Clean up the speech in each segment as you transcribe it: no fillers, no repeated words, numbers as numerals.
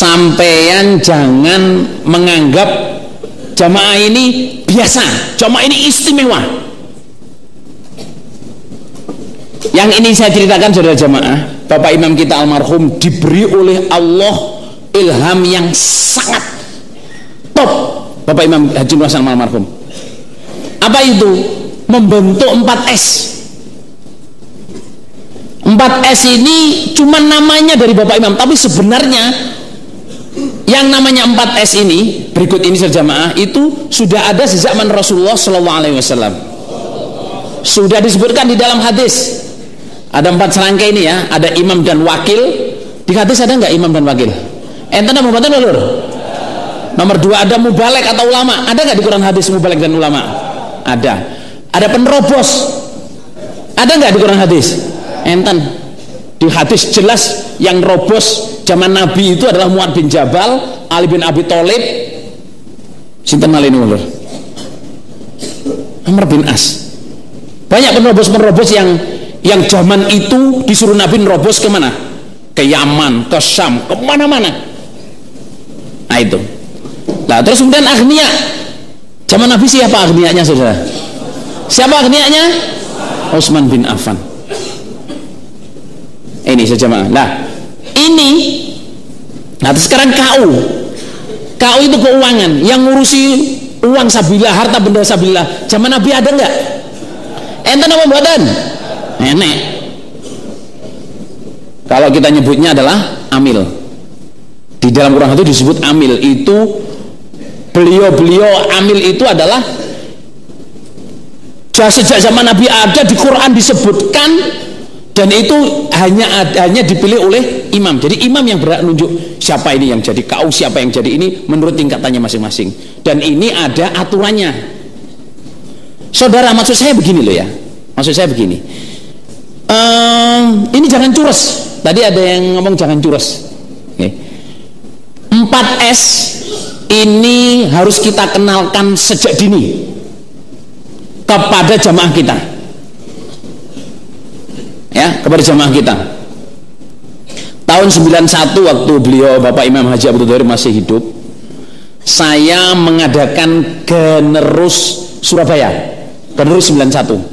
sampeyan jangan menganggap jamaah ini biasa, jamaah ini istimewa. Yang ini saya ceritakan saudara jamaah, Bapak Imam kita almarhum diberi oleh Allah ilham yang sangat top. Bapak Imam Haji Nur Hasan almarhum, apa itu? Membentuk 4S. 4S ini cuma namanya dari Bapak Imam, tapi sebenarnya yang namanya 4S ini, berikut ini jamaah, itu sudah ada sejak zaman Rasulullah SAW. Sudah disebutkan di dalam hadis. Ada 4 serangkai ini ya, ada imam dan wakil. Di hadis ada nggak imam dan wakil? Enten ada pembantu lur? Nomor 2 ada mubalek atau ulama. Ada nggak di Quran hadis mubalek dan ulama? Ada. Ada penerobos. Ada nggak di Quran hadis? Enten. Di hadis jelas yang robos zaman Nabi itu adalah Mu'ad bin Jabal, Ali bin Abi Thalib, sinten malih niku lur? Amr bin As. Banyak penerobos-penerobos yang zaman itu disuruh Nabi nerobos kemana? Ke Yaman, ke Syam, kemana-mana. Nah itu. Nah terus kemudian agniya. Zaman Nabi siapa agnianya saudara? Siapa agnianya? Utsman bin Affan. Ini saja jemaah. Nah ini. Nah terus sekarang KU. KU itu keuangan yang ngurusi uang sabilah, harta benda sabilah. Zaman Nabi ada nggak? Enten apa mboten? Nenek. Kalau kita nyebutnya adalah amil. Di dalam Quran itu disebut amil. Itu beliau amil itu adalah sejak zaman Nabi ada, di Quran disebutkan, dan itu hanya dipilih oleh imam. Jadi imam yang berhak nunjuk siapa ini yang jadi KU, siapa yang jadi ini menurut tingkatannya masing-masing. Dan ini ada aturannya. Saudara, maksud saya begini loh ya. Maksud saya begini. Ini jangan cures. Tadi ada yang ngomong jangan cures. Okay. 4S ini harus kita kenalkan sejak dini kepada jamaah kita. Ya, kepada jamaah kita. Tahun 91 waktu beliau Bapak Imam Haji Abdul Dohir masih hidup, saya mengadakan Generus Surabaya. Generus 91.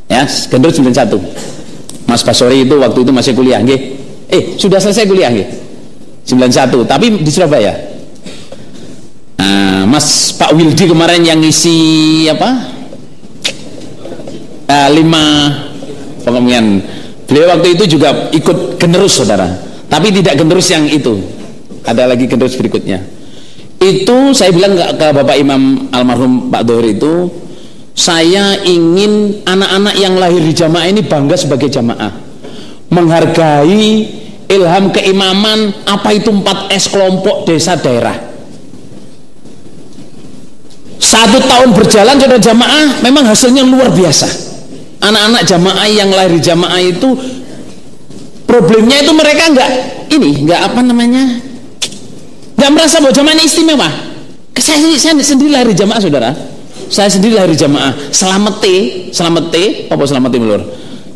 Ya, Generus 91. Mas Basori itu waktu itu masih kuliah, nggih. Sudah selesai kuliah nggih. 91, tapi di Surabaya. Nah, Mas Pak Wildi kemarin yang ngisi apa? 5 pengumuman. Beliau waktu itu juga ikut generus saudara, tapi tidak generus yang itu. Ada lagi generus berikutnya. Itu saya bilang ke Bapak Imam almarhum Pak Dohir itu, saya ingin anak-anak yang lahir di jamaah ini bangga sebagai jamaah, menghargai ilham keimaman. Apa itu 4S kelompok desa daerah. 1 tahun berjalan saudara jamaah, memang hasilnya luar biasa. Anak-anak jamaah yang lahir di jamaah itu problemnya itu mereka nggak merasa bahwa jamaah ini istimewa. Saya sendiri lahir di jamaah saudara. Saya sendiri lahir di jamaah. Selamete melur.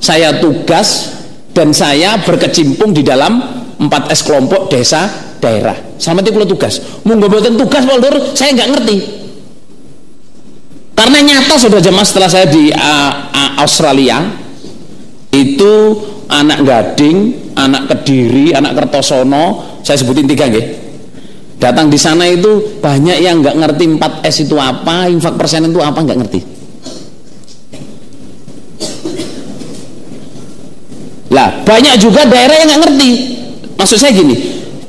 Saya tugas dan saya berkecimpung di dalam 4S kelompok desa daerah. Selamete kula tugas. Monggo mboten tugas melur, saya nggak ngerti. Karena nyata saudara jamaah, setelah saya di Australia itu anak Gading, anak Kediri, anak Kertosono, saya sebutin 3 nggih. Datang di sana itu banyak yang nggak ngerti 4S itu apa, infak persenan itu apa, nggak ngerti. Lah banyak juga daerah yang nggak ngerti. Maksud saya gini,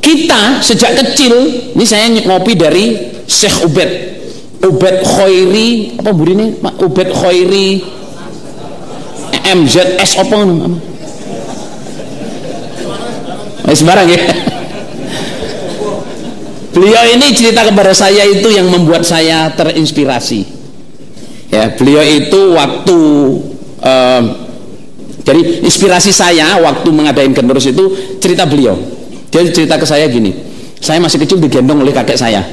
kita sejak kecil, ini saya ngopi dari Syekh Ubed Khoiri, apa burine? Ubed Khoiri MZS apa? Sembarang ya. Beliau ini cerita kepada saya itu yang membuat saya terinspirasi. Ya, beliau itu waktu jadi inspirasi saya waktu mengadain generus itu cerita beliau. Dia cerita ke saya gini, saya masih kecil digendong oleh kakek saya.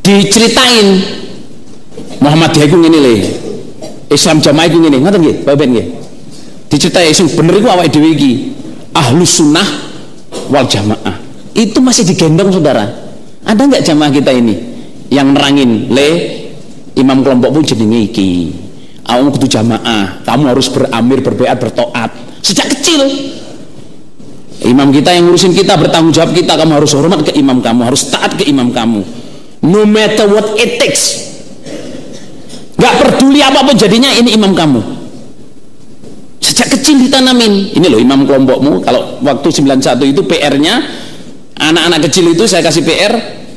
Diceritain Muhammadiyah itu ngene lho. Islam jamaah itu ngene, ngoten nggih, Bapak nggih. Diceritain sing bener iku awake dhewe iki. Ahlus sunnah wal jamaah. Itu masih digendong saudara. Ada nggak jamaah kita ini yang nerangin, le imam kelompok pun jenenge iki, awakmu kudu jamaah, kamu harus beramir, berbeat, bertoat sejak kecil. Imam kita yang ngurusin kita, bertanggung jawab kita, kamu harus hormat ke imam kamu, harus taat ke imam kamu, no matter what it takes. Gak peduli apapun jadinya, ini imam kamu. Sejak kecil ditanamin. Ini loh imam kelompokmu. Kalau waktu 91 itu PR-nya, anak-anak kecil itu saya kasih PR,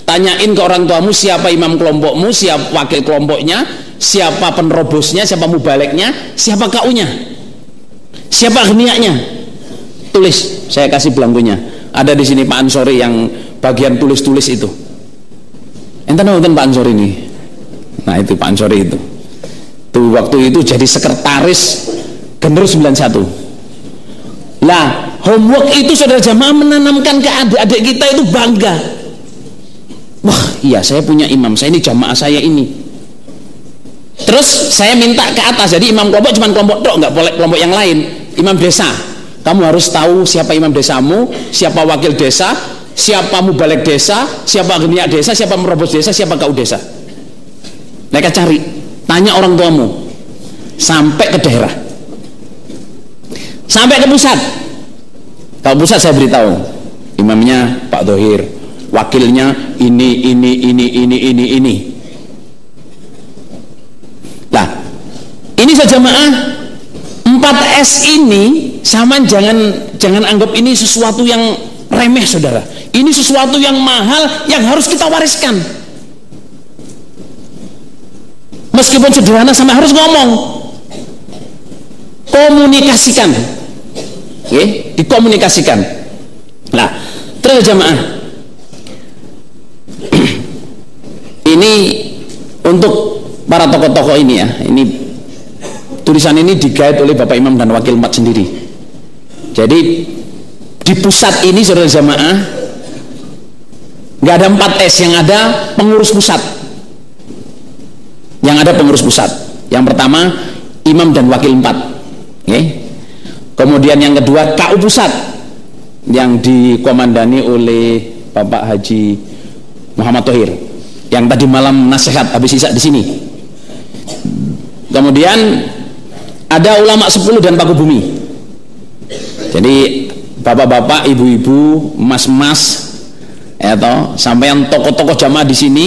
tanyain ke orang tuamu siapa imam kelompokmu, siapa wakil kelompoknya, siapa penerobosnya, siapa mubaleknya, siapa kaunya, siapa geniaknya. Tulis, saya kasih belangkunya. Ada di sini Pak Ansori yang bagian tulis-tulis itu. Enten Pak Ansori ini. Nah itu Pak Ansori itu. Tuh waktu itu jadi sekretaris Generus 91. Lah, homework itu saudara jamaah menanamkan ke adik-adik kita itu bangga. Wah, iya saya punya imam, saya ini jamaah saya ini. Terus saya minta ke atas, jadi imam kelompok cuma kelompok tok, nggak boleh kelompok yang lain. Imam desa, kamu harus tahu siapa imam desamu, siapa wakil desa, siapa mubalek desa, siapa geniak desa, siapa merobos desa, siapa kau desa. Mereka cari, tanya orang tuamu, sampai ke daerah, sampai ke pusat. Kalau pusat saya beritahu, imamnya Pak Dohir, wakilnya ini. Lah, ini saja jamaah 4S ini, sama jangan anggap ini sesuatu yang remeh saudara. Ini sesuatu yang mahal yang harus kita wariskan. Meskipun sederhana sama harus ngomong, komunikasikan, okay? Dikomunikasikan. Nah, terus jamaah, ini untuk para tokoh-tokoh ini ya. Ini tulisan ini digait oleh Bapak Imam dan Wakil 4 sendiri. Jadi di pusat ini saudara jamaah nggak ada 4S, yang ada pengurus pusat. Yang ada pengurus pusat. Yang pertama imam dan wakil 4. Okay. Kemudian yang kedua KU pusat yang dikomandani oleh Bapak Haji Muhammad Thohir yang tadi malam nasihat habis isya di sini. Kemudian ada ulama 10 dan Paku Bumi. Jadi bapak-bapak, ibu-ibu, mas-mas, ya toh, sampean tokoh-tokoh jamaah di sini,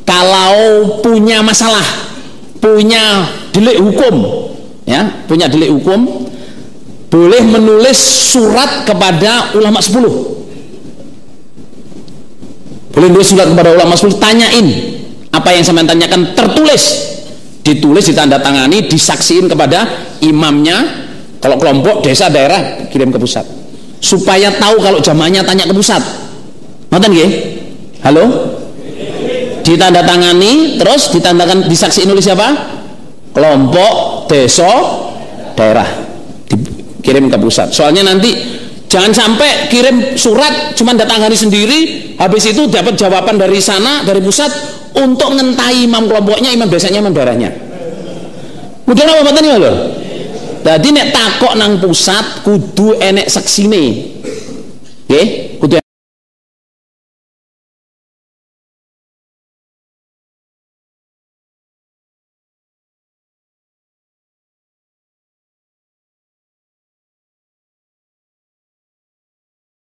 kalau punya masalah, punya delik hukum, ya, punya delik hukum, boleh menulis surat kepada ulama 10. Boleh menulis surat kepada ulama 10, tanyain apa yang sampean tanyakan, tertulis, ditulis, ditandatangani, disaksiin kepada imamnya. Kalau kelompok, desa, daerah, kirim ke pusat, supaya tahu kalau jamaahnya tanya ke pusat. Ngoten nggih? Halo? Ditandatangani, terus ditandakan, disaksiin oleh siapa? Kelompok, desa, daerah, dikirim ke pusat. Soalnya nanti jangan sampai kirim surat cuma datangani sendiri, habis itu dapat jawaban dari sana, dari pusat, untuk ngentai imam kelompoknya, imam desanya, imam daerahnya. Mudah apa mboten ya lho? Dadi nek takok nang pusat kudu enek seksine. Nggih, kudu